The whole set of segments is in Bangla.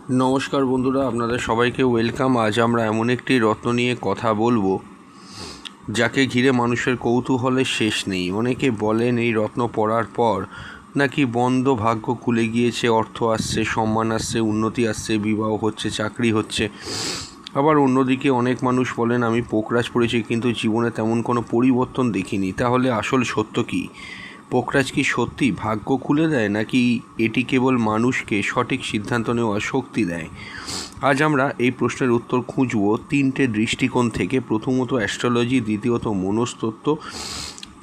নমস্কার বন্ধুরা, আপনাদের সবাইকে ওয়েলকাম। আজ আমরা এমন একটি রত্ন নিয়ে কথা বলবো যাকে ঘিরে মানুষের কৌতূহলের শেষ নেই। অনেকে বলেন এই রত্ন পড়ার পর নাকি বন্ধ ভাগ্য খুলে গিয়েছে, অর্থ আসছে, সম্মান আসছে, উন্নতি আসছে, বিবাহ হচ্ছে, চাকরি হচ্ছে। আবার অন্যদিকে অনেক মানুষ বলেন আমি পোকরাজ পড়েছি কিন্তু জীবনে তেমন কোনো পরিবর্তন দেখিনি। তাহলে আসল সত্য কী? পোকরাজ কি সত্যি ভাগ্য খুলে দেয়, নাকি এটি কেবল মানুষকে সঠিক সিদ্ধান্ত নেওয়ার শক্তি দেয়? আজ আমরা এই প্রশ্নের উত্তর খুঁজব তিনটে দৃষ্টিকোণ থেকে। প্রথমত অ্যাস্ট্রোলজি, দ্বিতীয়ত মনস্তত্ত্ব,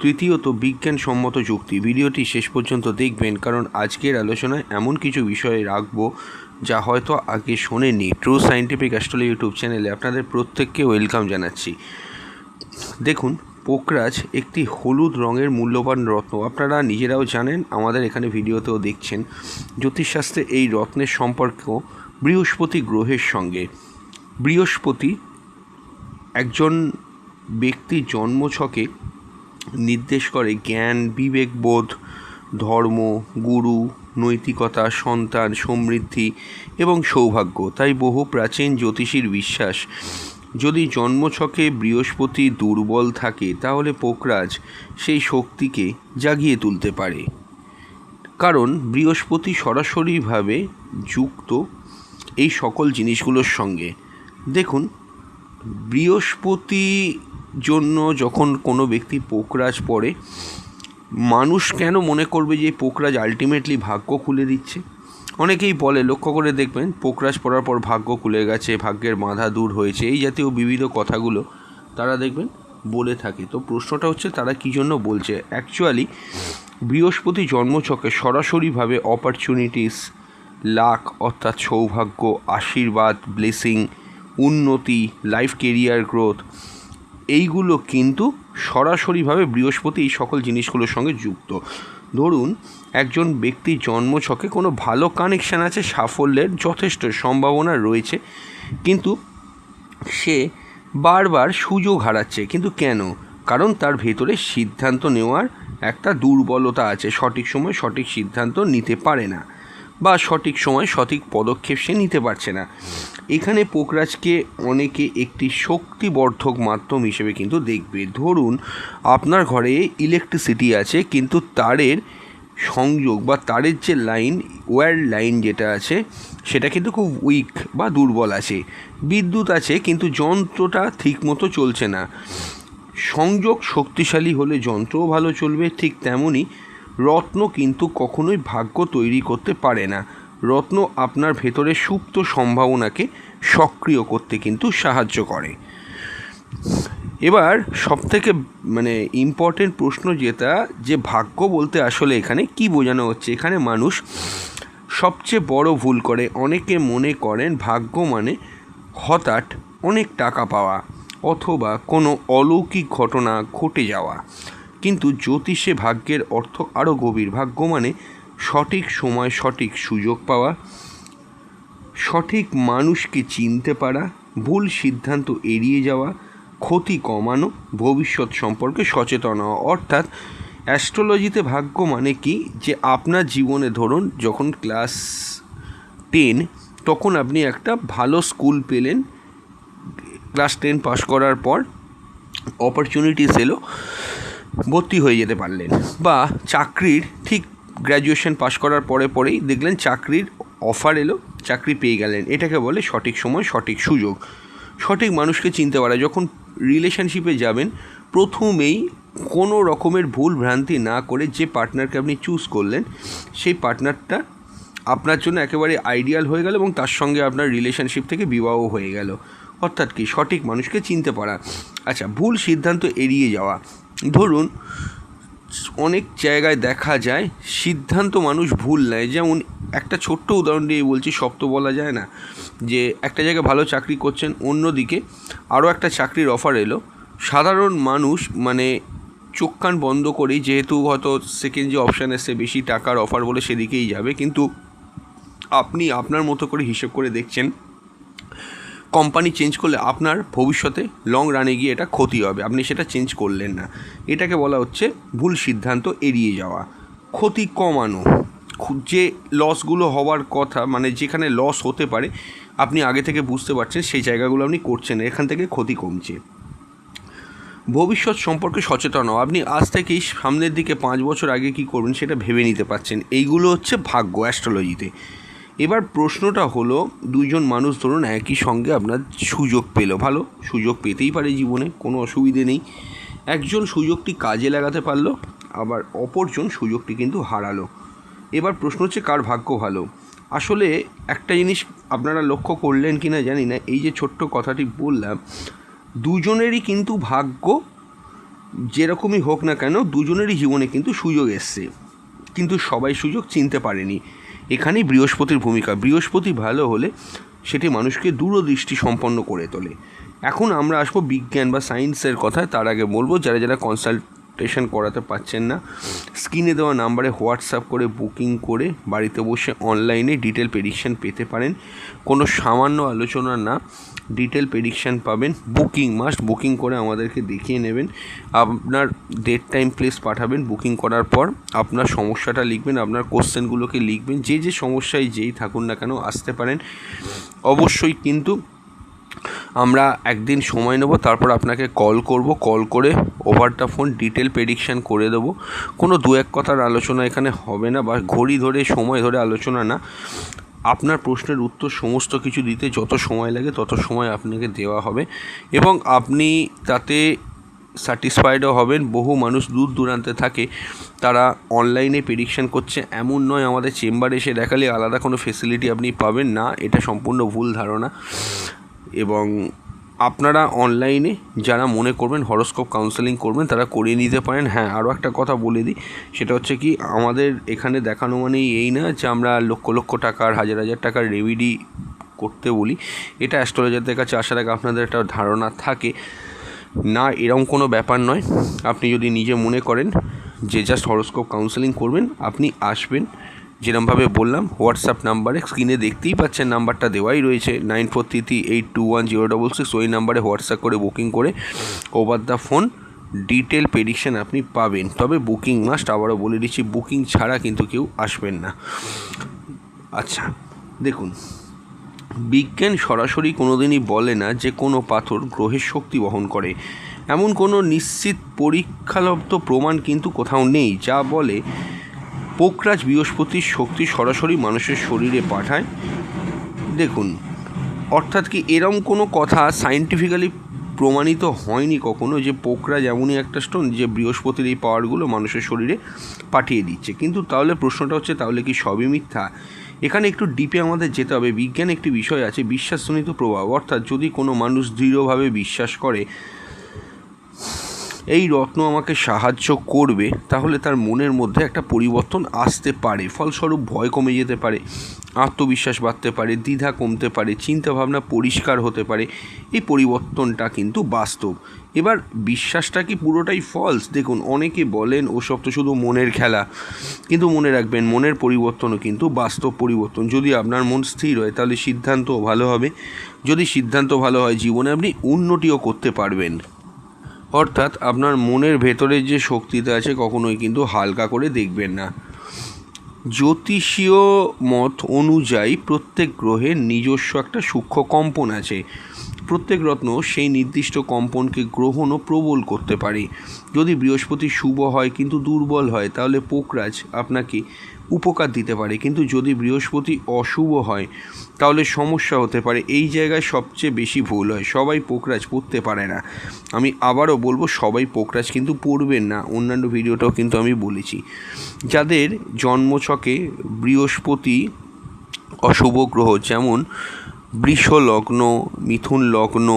তৃতীয়ত বিজ্ঞানসম্মত যুক্তি। ভিডিওটি শেষ পর্যন্ত দেখবেন, কারণ আজকের আলোচনায় এমন কিছু বিষয়ে রাখবো যা হয়তো আগে শোনেননি। ট্রু সায়েন্টিফিক অ্যাস্ট্রোলজি ইউটিউব চ্যানেলে আপনাদের প্রত্যেককে ওয়েলকাম জানাচ্ছি। দেখুন, পোকরাজ একটি হলুদ রঙের মূল্যবান রত্ন। আপনারা নিজেরাও জানেন, আমাদের এখানে ভিডিওতেও দেখছেন। জ্যোতিষশাস্ত্রে এই রত্নের সম্পর্ক বৃহস্পতি গ্রহের সঙ্গে। বৃহস্পতি একজন ব্যক্তির জন্মছকে নির্দেশ করে জ্ঞান, বিবেকবোধ, ধর্ম, গুরু, নৈতিকতা, সন্তান, সমৃদ্ধি এবং সৌভাগ্য। তাই বহু প্রাচীন জ্যোতিষীর বিশ্বাস, যদি জন্মছকে বৃহস্পতি দুর্বল থাকে তাহলে পোকরাজ সেই শক্তিকে জাগিয়ে তুলতে পারে, কারণ বৃহস্পতি সরাসরিভাবে যুক্ত এই সকল জিনিসগুলোর সঙ্গে। দেখুন, বৃহস্পতি জন্য যখন কোনো ব্যক্তি পোকরাজ পড়ে, মানুষ কেন মনে করবে যে পোকরাজ আলটিমেটলি ভাগ্য খুলে দিচ্ছে? অনেকেই বলে, লক্ষ্য করে দেখবেন, পোকরাজ পড়ার পর ভাগ্য খুলে গেছে, ভাগ্যের বাধা দূর হয়েছে, এই জাতীয় বিবিধ কথাগুলো তারা দেখবেন বলে থাকে। তো প্রশ্নটা হচ্ছে তারা কী জন্য বলছে। অ্যাকচুয়ালি বৃহস্পতি জন্মছকে সরাসরিভাবে অপরচুনিটিস, লাক অর্থাৎ সৌভাগ্য, আশীর্বাদ, ব্লেসিং, উন্নতি, লাইফ কেরিয়ার গ্রোথ, এইগুলো কিন্তু সরাসরিভাবে বৃহস্পতি এই সকল জিনিসগুলোর সঙ্গে যুক্ত। ধরুন, একজন ব্যক্তির জন্মছকে কোনো ভালো কানেকশান আছে, সাফল্যের যথেষ্ট সম্ভাবনা রয়েছে, কিন্তু সে বারবার সুযোগ হারাচ্ছে। কিন্তু কেন? কারণ তার ভেতরে সিদ্ধান্ত নেওয়ার একটা দুর্বলতা আছে। সঠিক সময় সঠিক সিদ্ধান্ত নিতে পারে না, বা সঠিক সময় সঠিক পদক্ষেপ সে নিতে পারছে না। এখানে পোকরাজকে অনেকে একটি শক্তিবর্ধক মাধ্যম হিসেবে কিন্তু দেখবে। ধরুন, আপনার ঘরে ইলেকট্রিসিটি আছে, কিন্তু তারের সংযোগ বা তারের যে লাইন, ওয়্যার লাইন যেটা আছে, সেটা কিন্তু খুব উইক বা দুর্বল আছে। বিদ্যুৎ আছে, কিন্তু যন্ত্রটা ঠিকমতো চলছে না। সংযোগ শক্তিশালী হলে যন্ত্রও ভালো চলবে। ঠিক তেমনই রত্ন কিন্তু কখনোই ভাগ্য তৈরি করতে পারে না। রত্ন আপনার ভেতরে সুপ্ত সম্ভাবনাকে সক্রিয় করতে কিন্তু সাহায্য করে। এবার সবথেকে ইম্পর্টেন্ট প্রশ্ন যেটা, যে ভাগ্য বলতে আসলে এখানে কি বোঝানো হচ্ছে। এখানে মানুষ সবচেয়ে বড় ভুল করে। অনেকে মনে করেন ভাগ্য মানে হঠাৎ অনেক টাকা পাওয়া অথবা কোনো অলৌকিক ঘটনা ঘটে যাওয়া, কিন্তু জ্যোতিষে ভাগ্যের অর্থ আরও গভীর। ভাগ্য মানে সঠিক সময় সঠিক সুযোগ পাওয়া, সঠিক মানুষকে চিনতে পারা, ভুল সিদ্ধান্ত এড়িয়ে যাওয়া, ক্ষতি কমানো, ভবিষ্যৎ সম্পর্কে সচেতন হওয়া। অর্থাৎ অ্যাস্ট্রোলজিতে ভাগ্য মানে কি, যে আপনার জীবনে ধরুন যখন ক্লাস 10, তখন আপনি একটা ভালো স্কুল পেলেন, ক্লাস 10 পাস করার পর অপরচুনিটিস এলো, ভর্তি হয়ে যেতে পারলেন। বা চাকরির ঠিক গ্র্যাজুয়েশন পাস করার পরেই দেখলেন চাকরির অফার এলো, চাকরি পেয়ে গেলেন। এটাকে বলে সঠিক সময় সঠিক সুযোগ। সঠিক মানুষকে চিনতে পারা। যখন রিলেশনশিপে যাবেন, প্রথমেই কোনো রকমের ভুল ভ্রান্তি না করে যে পার্টনারকে আপনি চুজ করলেন, সেই পার্টনারটা আপনার জন্য একেবারে আইডিয়াল হয়ে গেল এবং তার সঙ্গে আপনার রিলেশনশিপ থেকে বিবাহ হয়ে গেল। অর্থাৎ কি, সঠিক মানুষকে চিনতে পারা। আচ্ছা, ভুল সিদ্ধান্ত এড়িয়ে যাওয়া। ধরুন, অনেক জায়গায় দেখা যায় সিদ্ধান্ত মানুষ ভুল নেয়। যেমন একটা ছোট্ট উদাহরণ দিয়ে বলছি, সব তো বলা যায় না। যে একটা জায়গায় ভালো চাকরি করছেন, অন্যদিকে আরও একটা চাকরির অফার এলো। সাধারণ মানুষ চোখ কান বন্ধ করেই, যেহেতু হয়তো সেকেন্ড যে অপশান এসছে বেশি টাকার অফার বলে, সেদিকেই যাবে। কিন্তু আপনি আপনার মতো করে হিসেব করে দেখছেন, কোম্পানি চেঞ্জ করলে আপনার ভবিষ্যতে লং রানে গিয়ে এটা ক্ষতি হবে, আপনি সেটা চেঞ্জ করলেন না। এটাকে বলা হচ্ছে ভুল সিদ্ধান্ত এড়িয়ে যাওয়া। ক্ষতি কমানো, যে লসগুলো হওয়ার কথা, মানে যেখানে লস হতে পারে আপনি আগে থেকে বুঝতে পারছেন, সেই জায়গাগুলো আপনি করছেন, এখান থেকে ক্ষতি কমছে। ভবিষ্যৎ সম্পর্কে সচেতন হওয়া, আপনি আজ থেকেই সামনের দিকে 5 বছর আগে কী করবেন সেটা ভেবে নিতে পারছেন। এইগুলো হচ্ছে ভাগ্য অ্যাস্ট্রোলজিতে। এবার প্রশ্নটা হলো, দুইজন মানুষ ধরুন একই সঙ্গে আপনার সুযোগ পেল, ভালো সুযোগ পেতেই পারে জীবনে, কোনো অসুবিধে নেই। একজন সুযোগটি কাজে লাগাতে পারলো, আবার অপরজন সুযোগটি কিন্তু হারালো। এবার প্রশ্ন হচ্ছে কার ভাগ্য ভালো। আসলে একটা জিনিস আপনারা লক্ষ্য করলেন কি না জানি না, এই যে ছোট্ট কথাটি বললাম, দুজনেরই কিন্তু ভাগ্য যেরকমই হোক না কেন, দুজনেরই জীবনে কিন্তু সুযোগ এসছে, কিন্তু সবাই সুযোগ চিনতে পারেনি। এখানেই বৃহস্পতির ভূমিকা। বৃহস্পতি ভালো হলে সেটি মানুষকে দূরদৃষ্টি সম্পন্ন করে তোলে। এখন আমরা আসবো বিজ্ঞান বা সায়েন্সের কথায়। তার আগে বলবো, যারা যারা কনসালটেশন করাতে পারছেন না, স্ক্রিনে দেওয়া নাম্বারে হোয়াটসঅ্যাপ করে বুকিং করে বাড়িতে বসে অনলাইনে ডিটেল প্রেডিকশান পেতে পারেন। কোনো সামান্য আলোচনা না, ডিটেল প্রেডিকশান পাবেন। বুকিং করে আমাদেরকে দেখিয়ে নেবেন। আপনার ডেট টাইম প্লেস পাঠাবেন। বুকিং করার পর আপনার সমস্যাটা লিখবেন, আপনার কোশ্চেনগুলোকে লিখবেন। যে সমস্যায় যেই থাকুন না কেন আসতে পারেন। অবশ্যই কিন্তু আমরা একদিন সময় নেব, তারপর আপনাকে কল করে over the phone detail prediction করে দেবো। কোনো দু এক কথার আলোচনা এখানে হবে না, বা ঘড়ি ধরে সময় ধরে আলোচনা না। আপনার প্রশ্নের উত্তর সমস্ত কিছু দিতে যত সময় লাগে তত সময় আপনাকে দেওয়া হবে, এবং আপনি তাতে স্যাটিসফাইডও হবেন। বহু মানুষ দূর দূরান্তে থাকে, তারা অনলাইনে প্রেডিকশান করছে। এমন নয় আমাদের চেম্বারে এসে দেখালে আলাদা কোনো ফেসিলিটি আপনি পাবেন না, এটা সম্পূর্ণ ভুল ধারণা। এবং আপনারা অনলাইনে যারা মনে করবেন হরোস্কোপ কাউন্সেলিং করবেন, তারা করিয়ে নিতে পারেন। হ্যাঁ, আরও একটা কথা বলে দিই, সেটা হচ্ছে কি, আমাদের এখানে দেখানো মানেই এই না যে আমরা লক্ষ লক্ষ টাকার, হাজার হাজার টাকার রেমেডি করতে বলি। এটা অ্যাস্ট্রোলজারদের কাছে আসার আগে আপনাদের একটা ধারণা থাকে না, এরকম কোনো ব্যাপার নয়। আপনি যদি নিজে মনে করেন যে জাস্ট হরোস্কোপ কাউন্সেলিং করবেন, আপনি আসবেন। যেরকমভাবে বললাম, হোয়াটসঅ্যাপ নাম্বারে, স্ক্রিনে দেখতেই পাচ্ছেন নাম্বারটা দেওয়াই রয়েছে, 9433821066। ওই নাম্বারে হোয়াটসঅ্যাপ করে বুকিং করে over the phone detail prediction আপনি পাবেন। তবে বুকিং মাস্ট, আবারও বলে দিচ্ছি, বুকিং ছাড়া কিন্তু কেউ আসবেন না। আচ্ছা দেখুন, বিজ্ঞান সরাসরি কোনোদিনই বলে না যে কোনো পাথর গ্রহের শক্তি বহন করে। এমন কোনো নিশ্চিত পরীক্ষালব্ধ প্রমাণ কিন্তু কোথাও নেই যা বলে পোকরাজ বৃহস্পতির শক্তি সরাসরি মানুষের শরীরে পাঠায়। দেখুন, অর্থাৎ কি, এরম কোনো কথা সায়েন্টিফিক্যালি প্রমাণিত হয়নি কখনো যে পোকরাজ এমনই একটা স্টোন যে বৃহস্পতির এই পাওয়ারগুলো মানুষের শরীরে পাঠিয়ে দিচ্ছে। কিন্তু তাহলে প্রশ্নটা হচ্ছে, তাহলে কি সবই মিথ্যা? এখানে একটু ডিপে আমাদের যেতে হবে। বিজ্ঞান একটি বিষয় আছে বিশ্বাসজনিত প্রভাব, অর্থাৎ যদি কোনো মানুষ দৃঢ়ভাবে বিশ্বাস করে এই রত্ন আমাকে সাহায্য করবে, তাহলে তার মনের মধ্যে একটা পরিবর্তন আসতে পারে। ফলস্বরূপ ভয় কমে যেতে পারে, আত্মবিশ্বাস বাড়তে পারে, দ্বিধা কমতে পারে, চিন্তাভাবনা পরিষ্কার হতে পারে। এই পরিবর্তনটা কিন্তু বাস্তব। এবার বিশ্বাসটা কি পুরোটাই ফলস? দেখুন, অনেকে বলেন ওসব তো শুধু মনের খেলা, কিন্তু মনে রাখবেন মনের পরিবর্তনও কিন্তু বাস্তব পরিবর্তন। যদি আপনার মন স্থির হয় তাহলে সিদ্ধান্তও ভালো হবে। যদি সিদ্ধান্ত ভালো হয়, জীবনে আপনি উন্নতিও করতে পারবেন। অর্থাৎ আপনার মনের ভেতরের যে শক্তিটা আছে কখনোই কিন্তু হালকা করে দেখবেন না। জ্যোতিষীয় মত অনুযায়ী প্রত্যেক গ্রহের নিজস্ব একটা সূক্ষ্ম কম্পন আছে। প্রত্যেক রত্ন সেই নির্দিষ্ট কম্পনকে গ্রহণ ও প্রবল করতে পারে। যদি বৃহস্পতি শুভ হয় কিন্তু দুর্বল হয়, তাহলে পোকরাজ আপনাকে উপকার দিতে পারে। কিন্তু যদি বৃহস্পতি অশুভ হয় তাহলে সমস্যা হতে পারে। এই জায়গায় সবচেয়ে বেশি ভুল হয়, সবাই পোকরাজ পড়তে পারে না। আমি আবারও বলবো, সবাই পোকরাজ কিন্তু পড়বেন না। অন্যান্য ভিডিওটাও কিন্তু আমি বলেছি, যাদের জন্মছকে বৃহস্পতি অশুভ গ্রহ, যেমন বৃষ লগ্ন, মিথুন লগ্ন,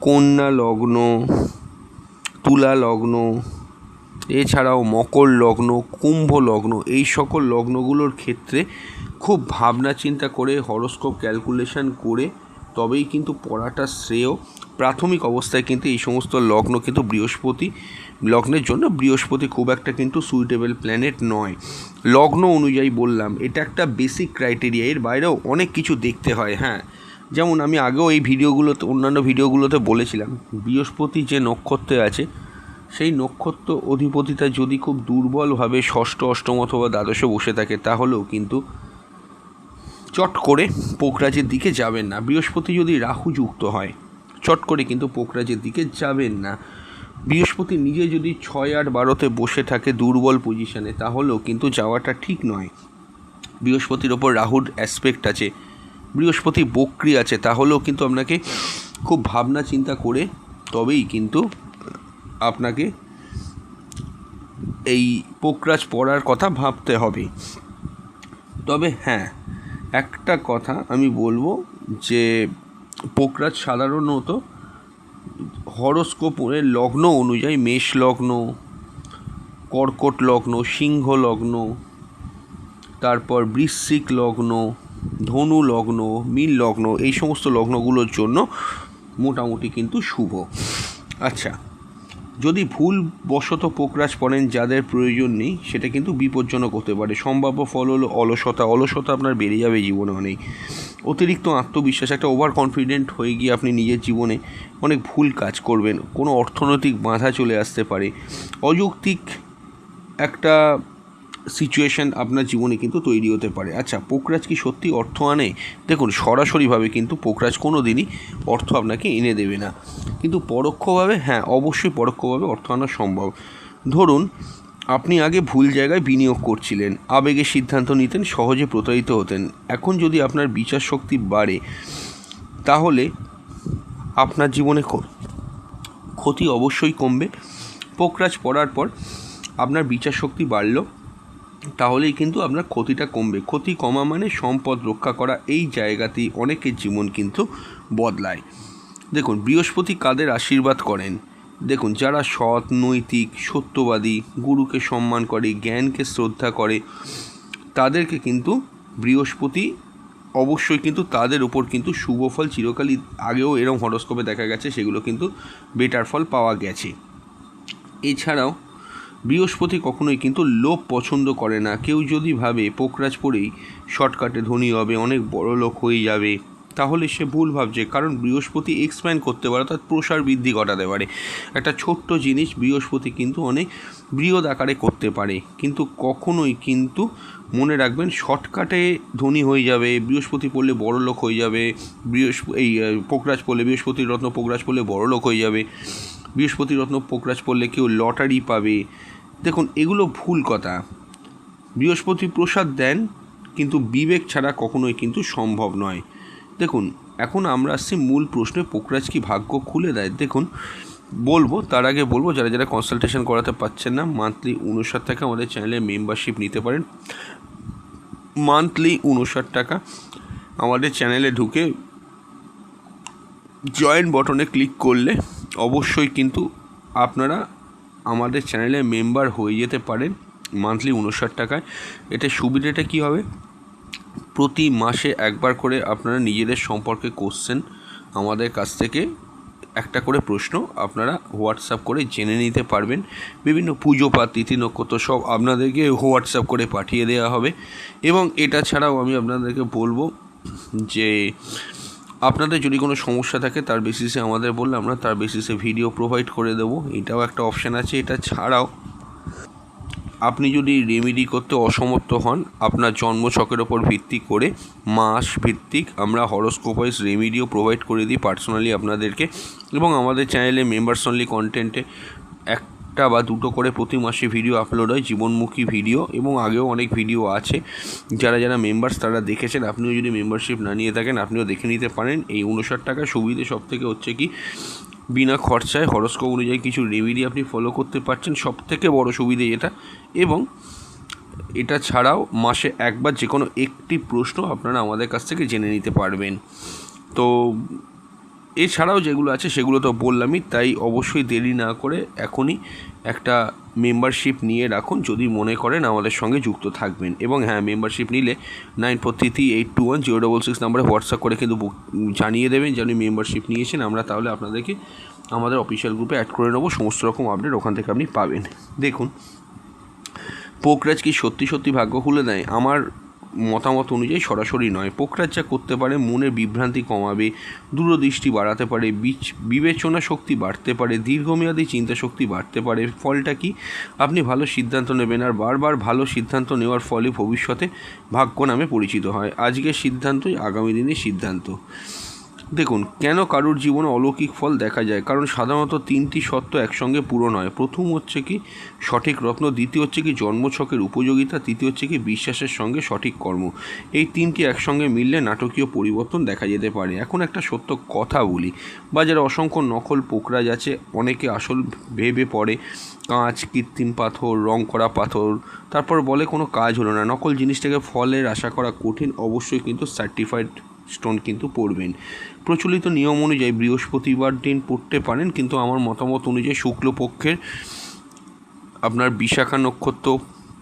কন্যা লগ্ন, তুলা লগ্ন, এছাড়াও মকর লগ্ন, কুম্ভ লগ্ন, এই সকল লগ্নগুলোর ক্ষেত্রে খুব ভাবনা চিন্তা করে হরোস্কোপ ক্যালকুলেশন করে তবেই কিন্তু পড়াটা শ্রেয়। প্রাথমিক অবস্থায় কিন্তু এই সমস্ত লগ্ন কিন্তু বৃহস্পতি লগ্নের জন্য বৃহস্পতি খুব একটা কিন্তু সুইটেবল প্ল্যানেট নয়। লগ্ন অনুযায়ী বললাম, এটা একটা বেসিক ক্রাইটেরিয়া, এর বাইরেও অনেক কিছু দেখতে হয়। হ্যাঁ, যেমন আমি আগেও এই ভিডিওগুলোতে, অন্যান্য ভিডিওগুলোতে বলেছিলাম, বৃহস্পতি যে নক্ষত্রে আছে সেই নক্ষত্র অধিপতিটা যদি খুব দুর্বলভাবে ষষ্ঠ, অষ্টম অথবা দ্বাদশে বসে থাকে তাহলেও কিন্তু চট করে পোকরাজের দিকে যাবেন না। বৃহস্পতি যদি রাহু যুক্ত হয় চট করে কিন্তু পোকরাজের দিকে যাবেন না। বৃহস্পতি নিজে যদি 6, 8, 12তে বসে থাকে দুর্বল পজিশানে তাহলেও কিন্তু যাওয়াটা ঠিক নয়। বৃহস্পতির ওপর রাহুর অ্যাসপেক্ট আছে, বৃহস্পতি বক্রি আছে, তাহলেও কিন্তু আপনাকে খুব ভাবনা চিন্তা করে তবেই কিন্তু আপনাকে এই পোকরাজ পড়ার কথা ভাবতে হবে। তবে হ্যাঁ, একটা কথা আমি বলবো যে পোকরাজ সাধারণত হরোস্কোপের লগ্ন অনুযায়ী মেষ লগ্ন, কর্কট লগ্ন, সিংহ লগ্ন, তারপর বৃশ্চিক লগ্ন, ধনু লগ্ন, মীন লগ্ন, এই সমস্ত লগ্নগুলোর জন্য মোটামুটি কিন্তু শুভ। আচ্ছা, যদি ভুলবশত পোকরাজ পড়েন যাদের প্রয়োজন নেই সেটা কিন্তু বিপজ্জনক হতে পারে। সম্ভাব্য ফল হলো অলসতা আপনার বেড়ে যাবে জীবনে অনেক। অতিরিক্ত আত্মবিশ্বাস, একটা ওভার কনফিডেন্ট হয়ে গিয়ে আপনি নিজের জীবনে অনেক ভুল কাজ করবেন। কোনো অর্থনৈতিক বাধা চলে আসতে পারে। অযৌক্তিক একটা সিচুয়েশান আপনার জীবনে কিন্তু তৈরি হতে পারে। আচ্ছা, পোকরাজ কি সত্যি অর্থ আনে? দেখুন, সরাসরিভাবে কিন্তু পোকরাজ কোনো দিনই অর্থ আপনাকে এনে দেবে না, কিন্তু পরোক্ষভাবে হ্যাঁ, অবশ্যই পরোক্ষভাবে অর্থ আনা সম্ভব। ধরুন, আপনি আগে ভুল জায়গায় বিনিয়োগ করছিলেন, আবেগে সিদ্ধান্ত নিতেন, সহজে প্রতারিত হতেন। এখন যদি আপনার বিচার শক্তি বাড়ে তাহলে আপনার জীবনে ক্ষতি অবশ্যই কমবে। পোকরাজ পড়ার পর আপনার বিচার শক্তি বাড়ল তাহলেই কিন্তু আপনার ক্ষতিটা কমবে। ক্ষতি কমা মানে সম্পদ রক্ষা করা, এই জায়গাতেই অনেকের জীবন কিন্তু বদলায়। দেখুন, বৃহস্পতি কাদের আশীর্বাদ করেন? দেখুন, যারা সৎ, নৈতিক, সত্যবাদী, গুরুকে সম্মান করে, জ্ঞানকে শ্রদ্ধা করে, তাদেরকে কিন্তু বৃহস্পতি অবশ্যই কিন্তু তাদের উপর কিন্তু শুভ ফল চিরকালই, আগেও এরকম হরোস্কোপে দেখা গেছে, সেগুলো কিন্তু বেটার ফল পাওয়া গেছে। এছাড়াও বৃহস্পতি কখনোই কিন্তু লোভ পছন্দ করে না। কেউ যদি ভাবে পোকরাজ পড়েই শর্টকাটে ধনী হবে, অনেক বড় লোক হয়ে যাবে, তাহলে সে ভুল ভাবছে। কারণ বৃহস্পতি এক্সপ্যান্ড করতে পারে, অর্থাৎ প্রসার বৃদ্ধি ঘটাতে পারে। একটা ছোট্ট জিনিস বৃহস্পতি কিন্তু অনেক বৃহৎ আকারে করতে পারে। কিন্তু কখনোই কিন্তু মনে রাখবেন, শর্টকাটে ধনী হয়ে যাবে, বৃহস্পতি পড়লে বড় লোক হয়ে যাবে, পোকরাজ পড়লে, বৃহস্পতির রত্ন পোকরাজ পড়লে বড় লোক হয়ে যাবে, বৃহস্পতির রত্ন পোকরাজ পড়লে কেউ লটারি পাবে। দেখুন, এগুলো ভুল কথা। বৃহস্পতি প্রসাদ দেন, কিন্তু বিবেক ছাড়া কখনোই কিন্তু সম্ভব নয়। দেখুন, এখন আমরা আসছি মূল প্রশ্নে, পোকরাজ কি ভাগ্য খুলে দেয়? দেখুন, বলবো, তার আগে বলবো, যারা যারা কনসালটেশন করাতে পারছেন না, মান্থলি 59 টাকা আমাদের চ্যানেলে মেম্বারশিপ নিতে পারেন। মান্থলি 59 টাকা আমাদের চ্যানেলে ঢুকে জয়েন বটনে ক্লিক করলে অবশ্যই কিন্তু আপনারা আমাদের চ্যানেলে মেম্বার হয়ে যেতে পারেন মান্থলি 59 টাকায়। এটা সুবিধাটা কী হবে? প্রতি মাসে একবার করে আপনারা নিজেদের সম্পর্কে কোশ্চেন আমাদের কাছ থেকে একটা করে প্রশ্ন আপনারা হোয়াটসঅ্যাপ করে জেনে নিতে পারবেন। বিভিন্ন পুজো পাঠ, তিথি নক্ষত্র সব আপনাদেরকে হোয়াটসঅ্যাপ করে পাঠিয়ে দেওয়া হবে। এবং এটা ছাড়াও আমি আপনাদেরকে বলবো যে আপনাদের যদি কোনো সমস্যা থাকে তার বেসিসে আমাদের বললে আমরা তার বেসিসে ভিডিও প্রোভাইড করে দেবো, এটাও একটা অপশান আছে। এটা ছাড়াও আপনি যদি রেমেডি করতে অসমর্থ হন, আপনার জন্মছকের ওপর ভিত্তি করে মাস ভিত্তিক আমরা হরোস্কোপ ওয়াইজ রেমেডিও প্রোভাইড করে দিই পার্সোনালি আপনাদেরকে। এবং আমাদের চ্যানেলে মেম্বার্স অনলি কন্টেন্টে একটা বা দুটো করে প্রতি মাসে ভিডিও আপলোড হয়, জীবনমুখী ভিডিও, এবং আগেও অনেক ভিডিও আছে। যারা যারা মেম্বার্স তারা দেখেছেন, আপনিও যদি মেম্বারশিপ না নিয়ে থাকেন আপনিও দেখে নিতে পারেন। এই 59 টাকা সুবিধে সব থেকে হচ্ছে কি, বিনা খরচায় হরোস্কোপ অনুযায়ী কিছু রেমেডি আপনি ফলো করতে পারছেন, সব থেকে বড় সুবিধে এটা। এবং এটা ছাড়াও মাসে একবার যে কোনো একটি প্রশ্ন আপনারা আমাদের কাছ থেকে জেনে নিতে পারবেন। তো এছাড়াও যেগুলো আছে সেগুলো তো বললামই, তাই অবশ্যই দেরি না করে এখনই একটা মেম্বারশিপ নিয়ে রাখুন যদি মনে করেন আমাদের সঙ্গে যুক্ত থাকবেন। এবং হ্যাঁ, মেম্বারশিপ নিলে 9433821066 নাম্বারে হোয়াটসঅ্যাপ করে কিন্তু জানিয়ে দেবেন যে আপনি মেম্বারশিপ নিয়েছেন। আমরা তাহলে আপনাদেরকে আমাদের অফিসিয়াল গ্রুপে অ্যাড করে নেবো, সমস্ত রকম আপডেট ওখান থেকে আপনি পাবেন। দেখুন, পোকরাজ কি সত্যি সত্যি ভাগ্য খুলে দেয়? আমার মতামত অনুযায়ী সরাসরি নয়। পোকরাজ যা করতে পারে, মনের বিভ্রান্তি কমাবে, দূরদৃষ্টি বাড়াতে পারে, বিবেচনা শক্তি বাড়তে পারে, দীর্ঘমেয়াদী চিন্তা শক্তি বাড়তে পারে। ফলটা কি? আপনি ভালো সিদ্ধান্ত নেবেন, আর বারবার ভালো সিদ্ধান্ত নেওয়ার ফলে ভবিষ্যতে ভাগ্য নামে পরিচিত হয়। আজকের সিদ্ধান্তই আগামী দিনের সিদ্ধান্ত। দেখুন, কেন কারুর জীবনে অলৌকিক ফল দেখা যায়? কারণ সাধারণত 3টি শর্ত একসঙ্গে পূরণ হয়। প্রথম হচ্ছে কি সঠিক রত্ন, দ্বিতীয় হচ্ছে কি জন্মছকের উপযোগিতা, তৃতীয় হচ্ছে কি বিশ্বাসের সঙ্গে সঠিক কর্ম। এই 3টি একসঙ্গে মিললে নাটকীয় পরিবর্তন দেখা যেতে পারে। এখন একটা সত্য কথা বলি, বাজারে অসংখ্য নকল পোকরাজ আছে। অনেকে আসল ভেবে পড়ে কাঁচ, কৃত্রিম পাথর, রং করা পাথর, তারপর বলে কোনো কাজ হলো না। নকল জিনিসটাকে ফলের আশা করা কঠিন। অবশ্যই কিন্তু সার্টিফাইড স্টোন কিন্তু পড়বেন। প্রচলিত নিয়ম অনুযায়ী বৃহস্পতিবার দিন পড়তে পারেন, কিন্তু আমার মতামত অনুযায়ী শুক্লপক্ষের আপনার বিশাখা নক্ষত্র,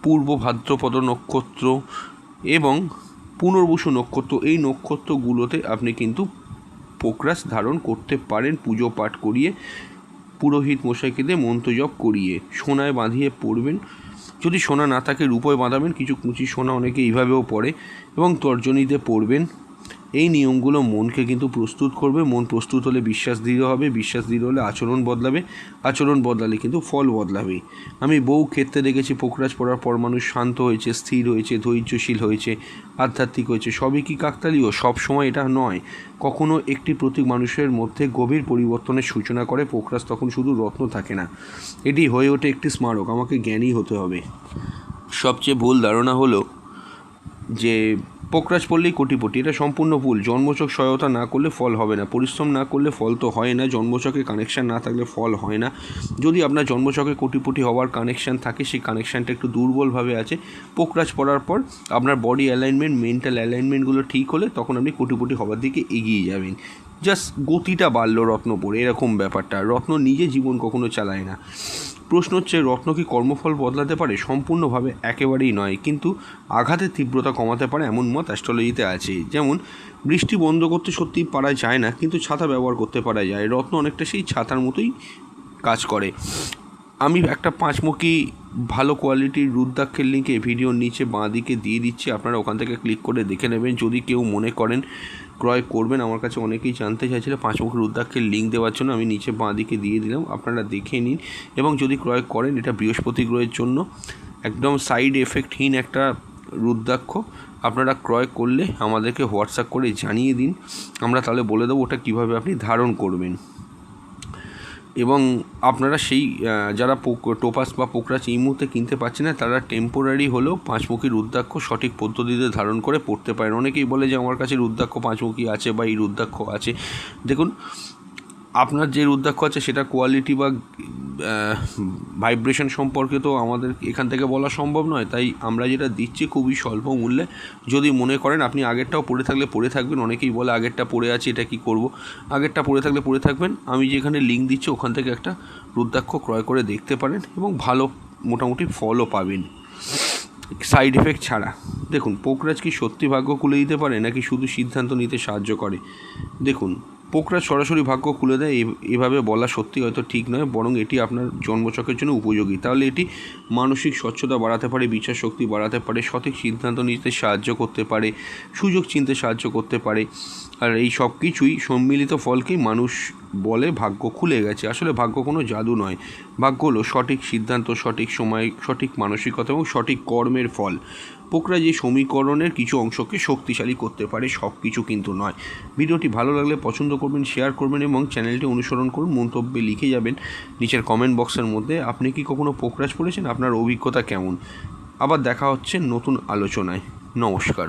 পূর্ব ভাদ্রপদ নক্ষত্র এবং পুনর্বসু নক্ষত্র, এই নক্ষত্রগুলোতে আপনি কিন্তু পোকরাজ ধারণ করতে পারেন। পুজো পাঠ করিয়ে, পুরোহিত মশাইকে দিয়ে মন্ত্রজপ করিয়ে সোনায় বাঁধিয়ে পড়বেন। যদি সোনা না থাকে রূপোয় বাঁধাবেন। কিছু কুচি সোনা অনেকে এইভাবেও পড়ে, এবং তর্জনীতে পড়বেন। এই নিয়মগুলো মনকে কিন্তু প্রস্তুত করবে। মন প্রস্তুত হলে বিশ্বাস দৃঢ় হবে, বিশ্বাস দৃঢ় হলে আচরণ বদলাবে, আচরণ বদলালে কিন্তু ফল বদলাবে। আমি বহু ক্ষেত্রে দেখেছি পোকরাজ পড়ার পর মানুষ শান্ত হয়েছে, স্থির হয়েছে, ধৈর্যশীল হয়েছে, আধ্যাত্মিক হয়েছে। সবই কি কাকতালীয়? সব সময় এটা নয়। কখনো একটি প্রতীক মানুষের মধ্যে গভীর পরিবর্তনের সূচনা করে। পোকরাজ তখন শুধু রত্ন থাকে না, এটি হয়ে ওঠে একটি স্মারক। আমাকে জ্ঞানী হতে হবে। সবচেয়ে ভুল ধারণা হলো যে পোকরাজ পড়লেই কোটিপতি। এটা সম্পূর্ণ ভুল। জন্মছক সহায়তা না করলে ফল হবে না, পরিশ্রম না করলে ফল তো হয় না, জন্মছকে কানেকশান না থাকলে ফল হয় না। যদি আপনার জন্মছকে কোটিপতি হওয়ার কানেকশান থাকে, সেই কানেকশানটা একটু দুর্বলভাবে আছে, পোকরাজ পড়ার পর আপনার বডি অ্যালাইনমেন্ট, মেন্টাল অ্যালাইনমেন্টগুলো ঠিক হলে তখন আপনি কোটিপতি হওয়ার দিকে এগিয়ে যাবেন। জাস্ট গতিটা বাড়লো রত্ন পড়ে, এরকম ব্যাপারটা। রত্ন নিজে জীবন কখনো চালায় না। প্রশ্ন হচ্ছে, রত্ন কি কর্মফল বদলাতে পারে? সম্পূর্ণভাবে একেবারেই নয়, কিন্তু আঘাতের তীব্রতা কমাতে পারে এমন মত অ্যাস্ট্রোলজিতে আছে। যেমন বৃষ্টি বন্ধ করতে সত্যি পারা যায় না, কিন্তু ছাতা ব্যবহার করতে পারা যায়। রত্ন অনেকটা সেই ছাতার মতোই কাজ করে। আমি একটা 5মুখী ভালো কোয়ালিটির রুদ্রাক্ষের লিঙ্কে ভিডিওর নিচে বাঁ দিকে দিয়ে দিচ্ছি, আপনারা ওখান থেকে ক্লিক করে দেখে নেবেন। যদি কেউ মনে করেন ক্রয় করবেন, আমার কাছে অনেকেই জানতে চাইছিল 5মুখী রুদ্রাক্ষের লিঙ্ক দেওয়ার জন্য, আমি নিচে বাঁ দিকে দিয়ে দিলাম, আপনারা দেখে নিন। এবং যদি ক্রয় করেন, এটা বৃহস্পতি গ্রহের জন্য একদম সাইড এফেক্টহীন একটা রুদ্রাক্ষ। আপনারা ক্রয় করলে আমাদেরকে হোয়াটসঅ্যাপ করে জানিয়ে দিন, আমরা তাহলে বলে দেবো ওটা কীভাবে আপনি ধারণ করবেন। এবং আপনারা সেই যারা টোপাস বা পোকরাজ এই মুহূর্তে কিনতে পারছে না, তারা টেম্পোরারি হলেও 5মুখী রুদ্রাক্ষ সঠিক পদ্ধতিতে ধারণ করে পড়তে পারেন। অনেকেই বলে যে আমার কাছে রুদ্রাক্ষ 5মুখী আছে বা এই রুদ্রাক্ষ আছে। দেখুন, আপনার যে রুদ্রাক্ষ আছে সেটা কোয়ালিটি বা ভাইব্রেশন সম্পর্কে তো আমাদের এখান থেকে বলা সম্ভব নয়, তাই আমরা যেটা দিচ্ছি খুবই স্বল্প মূল্যে। যদি মনে করেন আপনি আগেরটাও পড়ে থাকলে পড়ে থাকবেন। অনেকেই বলে আগেরটা পড়ে আছে, এটা কি করব? আগেরটা পড়ে থাকলে পড়ে থাকবেন। আমি যেখানে লিঙ্ক দিচ্ছি ওখান থেকে একটা রুদ্রাক্ষ ক্রয় করে দেখতে পারেন এবং ভালো মোটামুটি ফলও পাবেন, সাইড এফেক্ট ছাড়া। দেখুন, পোকরাজ কি সত্যি ভাগ্য খুলে দিতে পারে, নাকি শুধু সিদ্ধান্ত নিতে সাহায্য করে? দেখুন, পোকরাজ সরাসরি ভাগ্য খুলে দেয় এভাবে বলা সত্যি হয়তো ঠিক নয়, বরং এটি আপনার জন্মছকের জন্য উপযোগী। তাহলে এটি মানসিক স্বচ্ছতা বাড়াতে পারে, বিচার শক্তি বাড়াতে পারে, সঠিক সিদ্ধান্ত নিতে সাহায্য করতে পারে, সুযোগ চিনতে সাহায্য করতে পারে। আর এই সব কিছুই সম্মিলিত ফলকেই মানুষ বলে ভাগ্য খুলে গেছে। আসলে ভাগ্য কোনো জাদু নয়। ভাগ্য হলো সঠিক সিদ্ধান্ত, সঠিক সময়, সঠিক মানসিকতা এবং সঠিক কর্মের ফল। পোকরাজ এই সমীকরণের কিছু অংশকে শক্তিশালী করতে পারে, সব কিছু কিন্তু নয়। ভিডিওটি ভালো লাগলে পছন্দ করবেন, শেয়ার করবেন এবং চ্যানেলটি অনুসরণ করুন। মন্তব্যে লিখে যাবেন নিচের কমেন্ট বক্সের মধ্যে আপনি কি কখনো পোকরাজ পড়েছেন, আপনার অভিজ্ঞতা কেমন। আবার দেখা হচ্ছে নতুন আলোচনায়। নমস্কার।